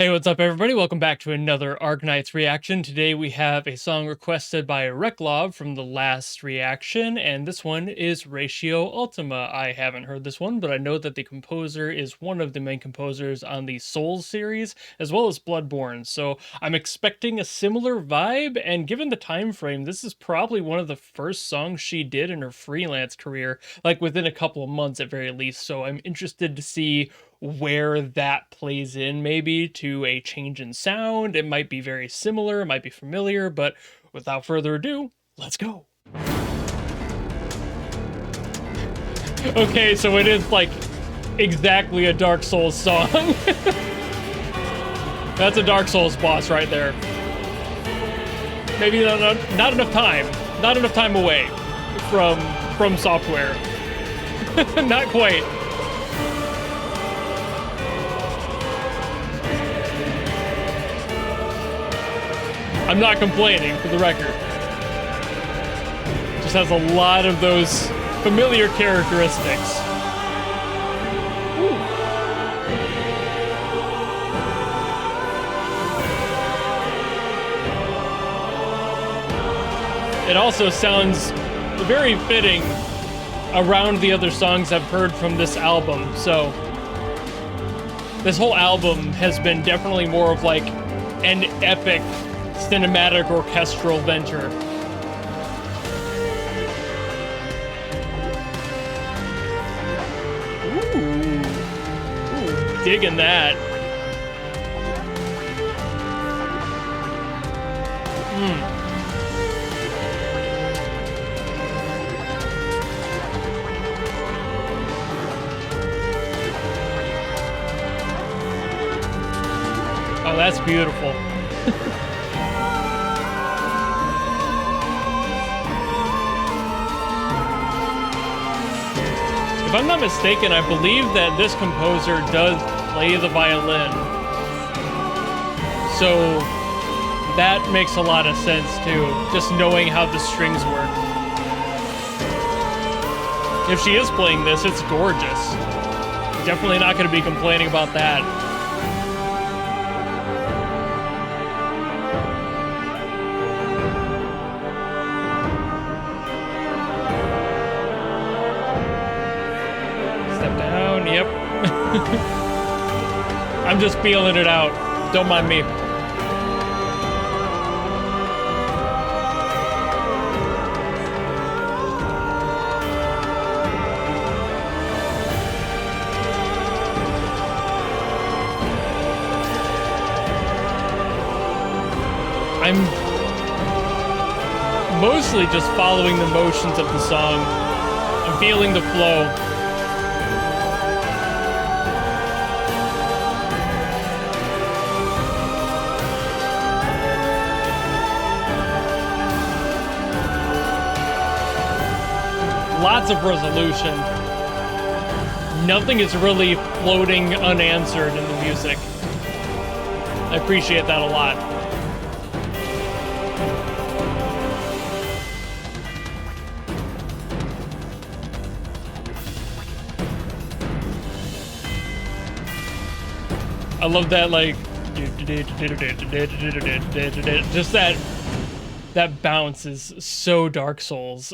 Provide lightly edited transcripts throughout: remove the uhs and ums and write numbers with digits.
Hey, what's up everybody? Welcome back to another Arknights reaction. Today we have a song requested by Reklov from the last reaction, and this one is Ratio Ultima. I haven't heard this one, but I know that the composer is one of the main composers on the Souls series, as well as Bloodborne, so I'm expecting a similar vibe, and given the time frame, this is probably one of the first songs she did in her freelance career, like within a couple of months at very least, so I'm interested to see where that plays in maybe to a change in sound. It might be very similar, it might be familiar, but without further ado, let's go. Okay, so it is like exactly a Dark Souls song. That's a Dark Souls boss right there. Maybe not enough time. Not enough time away from software. Not quite. I'm not complaining, for the record. Just has a lot of those familiar characteristics. Ooh. It also sounds very fitting around the other songs I've heard from this album, so this whole album has been definitely more of like an epic cinematic orchestral venture. Ooh, digging that. Oh, that's beautiful. If I'm not mistaken, I believe that this composer does play the violin. So that makes a lot of sense too, just knowing how the strings work. If she is playing this, it's gorgeous. Definitely not going to be complaining about that. Yep. I'm just feeling it out. Don't mind me. I'm mostly just following the motions of the song. I'm feeling the flow. Lots of resolution. Nothing is really floating unanswered in the music. I appreciate that a lot. I love that, like, just that bounce is so Dark Souls.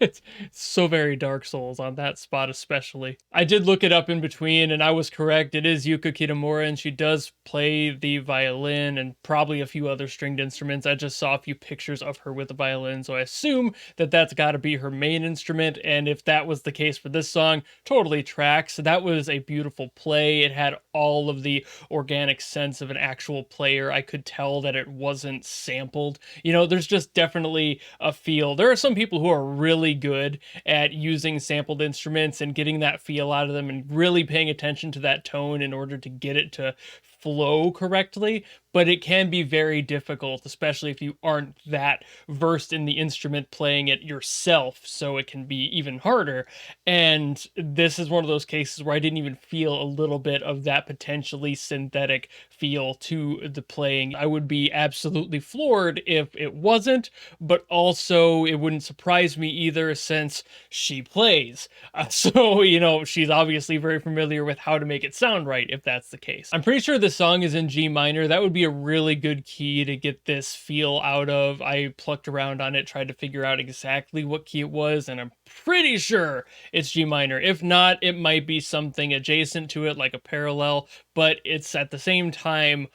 It's so very Dark Souls on that spot especially. I did look it up in between and I was correct. It is Yuka Kitamura and she does play the violin and probably a few other stringed instruments. I just saw a few pictures of her with the violin, so I assume that that's got to be her main instrument, and if that was the case for this song, totally tracks. That was a beautiful play. It had all of the organic sense of an actual player. I could tell that it wasn't sampled. You know, there's just definitely a feel. There are some people who are really good at using sampled instruments and getting that feel out of them and really paying attention to that tone in order to get it to flow correctly. but it can be very difficult, especially if you aren't that versed in the instrument playing it yourself, so it can be even harder. And this is one of those cases where I didn't even feel a little bit of that potentially synthetic feel to the playing. I would be absolutely floored if it wasn't, but also it wouldn't surprise me either since she plays. So, you know, she's obviously very familiar with how to make it sound right if that's the case. I'm pretty sure this song is in G minor. That would be a really good key to get this feel out of. I plucked around on it, tried to figure out exactly what key it was, and I'm pretty sure it's G minor. If not, it might be something adjacent to it, like a parallel, but it's at the same time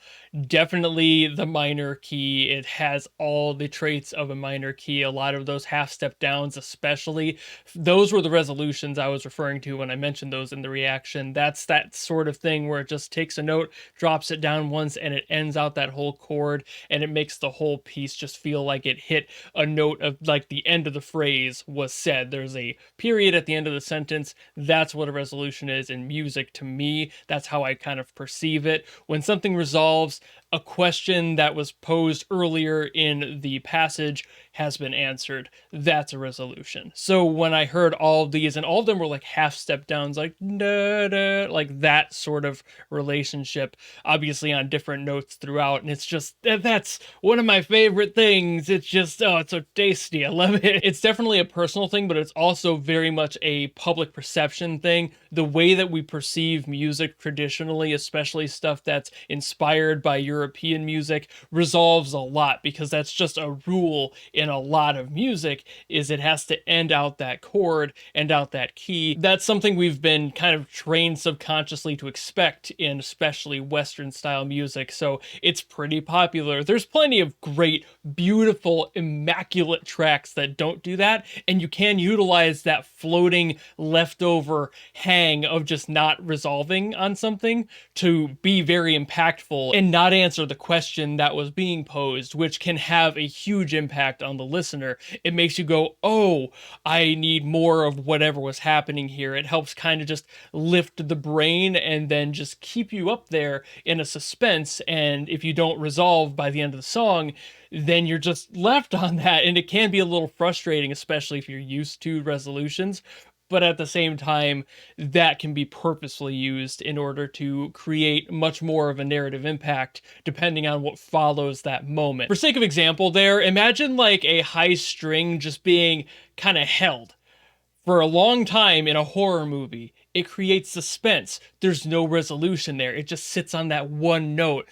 definitely the minor key. It has all the traits of a minor key. A lot of those half step downs, especially, those were the resolutions I was referring to when I mentioned those in the reaction. That's that sort of thing where it just takes a note, drops it down once, and it ends out that whole chord, and it makes the whole piece just feel like it hit a note of like the end of the phrase was said. There's a period at the end of the sentence. That's what a resolution is in music to me. That's how I kind of perceive it. When something resolves, a question that was posed earlier in the passage has been answered. That's a resolution. So when I heard all of these, and all of them were like half step downs, like da, da, like that sort of relationship, obviously on different notes throughout, and it's just, that's one of my favorite things. It's just, oh, it's so tasty. I love it. It's definitely a personal thing, but it's also very much a public perception thing. The way that we perceive music traditionally, especially stuff that's inspired by European music, resolves a lot, because that's just a rule in a lot of music, is it has to end out that chord, end out that key. That's something we've been kind of trained subconsciously to expect in especially Western style music, so it's pretty popular. There's plenty of great, beautiful, immaculate tracks that don't do that, and you can utilize that floating leftover hang of just not resolving on something to be very impactful and not answer the question that was being posed, which can have a huge impact on the listener. It makes you go, oh, I need more of whatever was happening here. It helps kind of just lift the brain and then just keep you up there in a suspense. And if you don't resolve by the end of the song, then you're just left on that. And it can be a little frustrating, especially if you're used to resolutions. But at the same time, that can be purposefully used in order to create much more of a narrative impact depending on what follows that moment. For sake of example there, imagine like a high string just being kind of held for a long time in a horror movie. It creates suspense. There's no resolution there. It just sits on that one note.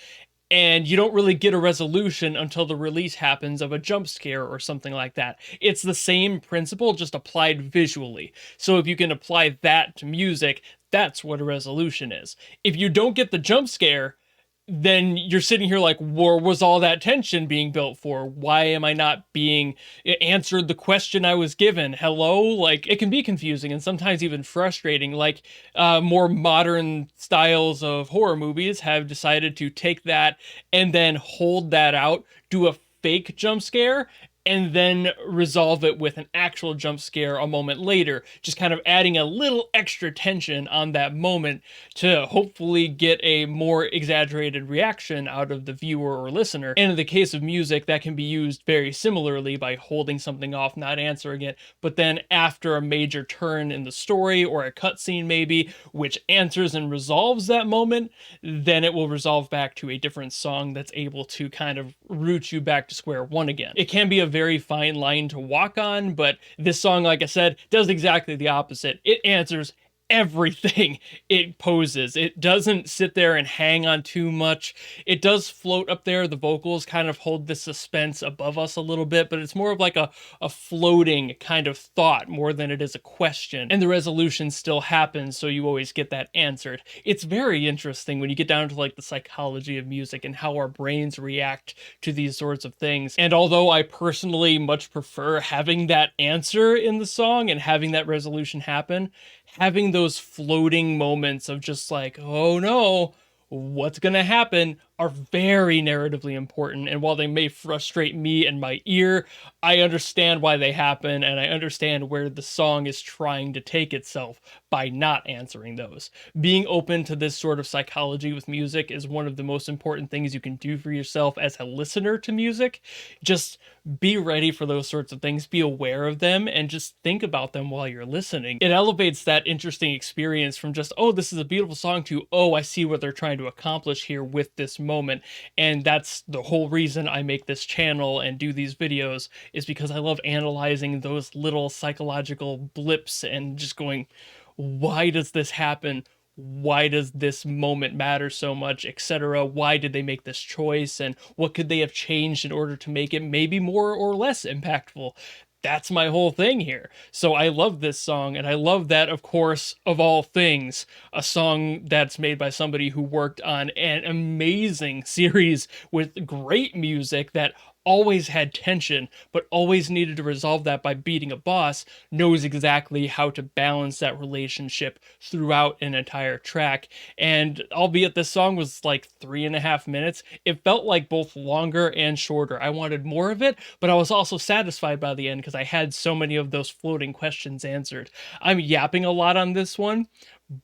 And you don't really get a resolution until the release happens of a jump scare or something like that. It's the same principle, just applied visually. So if you can apply that to music, that's what a resolution is. If you don't get the jump scare, then you're sitting here like, where was all that tension being built for? Why am I not being answered the question I was given? Hello? Like, it can be confusing and sometimes even frustrating. Like, more modern styles of horror movies have decided to take that and then hold that out, do a fake jump scare, and then resolve it with an actual jump scare a moment later, just kind of adding a little extra tension on that moment to hopefully get a more exaggerated reaction out of the viewer or listener. And in the case of music, that can be used very similarly by holding something off, not answering it, but then after a major turn in the story or a cutscene maybe, which answers and resolves that moment, then it will resolve back to a different song that's able to kind of root you back to square one again. It can be a very fine line to walk on, but this song, like I said, does exactly the opposite. It answers everything it poses. It doesn't sit there and hang on too much. It does float up there. The vocals kind of hold the suspense above us a little bit, but it's more of like a floating kind of thought more than it is a question. And the resolution still happens, so you always get that answered. It's very interesting when you get down to like the psychology of music and how our brains react to these sorts of things. And although I personally much prefer having that answer in the song and having that resolution happen, having those floating moments of just like, oh no, what's going to happen are very narratively important. And while they may frustrate me and my ear, I understand why they happen, and I understand where the song is trying to take itself by not answering those. Being open to this sort of psychology with music is one of the most important things you can do for yourself as a listener to music. Just be ready for those sorts of things, be aware of them, and just think about them while you're listening. It elevates that interesting experience from just, oh, this is a beautiful song, to, oh, I see what they're trying to accomplish here with this moment. And that's the whole reason I make this channel and do these videos, is because I love analyzing those little psychological blips and just going, why does this happen? Why does this moment matter so much, etc.? Why did they make this choice, and what could they have changed in order to make it maybe more or less impactful? That's my whole thing here. So I love this song, and I love that, of course, of all things, a song that's made by somebody who worked on an amazing series with great music that always had tension, but always needed to resolve that by beating a boss, knows exactly how to balance that relationship throughout an entire track. And albeit this song was like 3.5 minutes, it felt like both longer and shorter. I wanted more of it, but I was also satisfied by the end because I had so many of those floating questions answered. I'm yapping a lot on this one,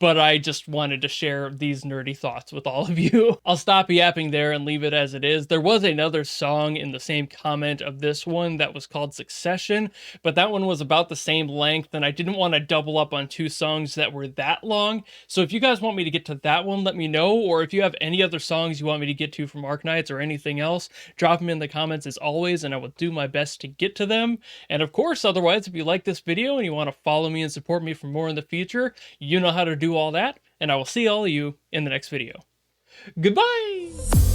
but I just wanted to share these nerdy thoughts with all of you. I'll stop yapping there and leave it as it is. There was another song in the same comment of this one that was called Succession, but that one was about the same length, and I didn't want to double up on 2 songs that were that long. So if you guys want me to get to that one, let me know, or if you have any other songs you want me to get to from Arknights or anything else, drop them in the comments as always, and I will do my best to get to them. And of course, otherwise, if you like this video and you want to follow me and support me for more in the future, you know how to do all that, and I will see all of you in the next video. Goodbye!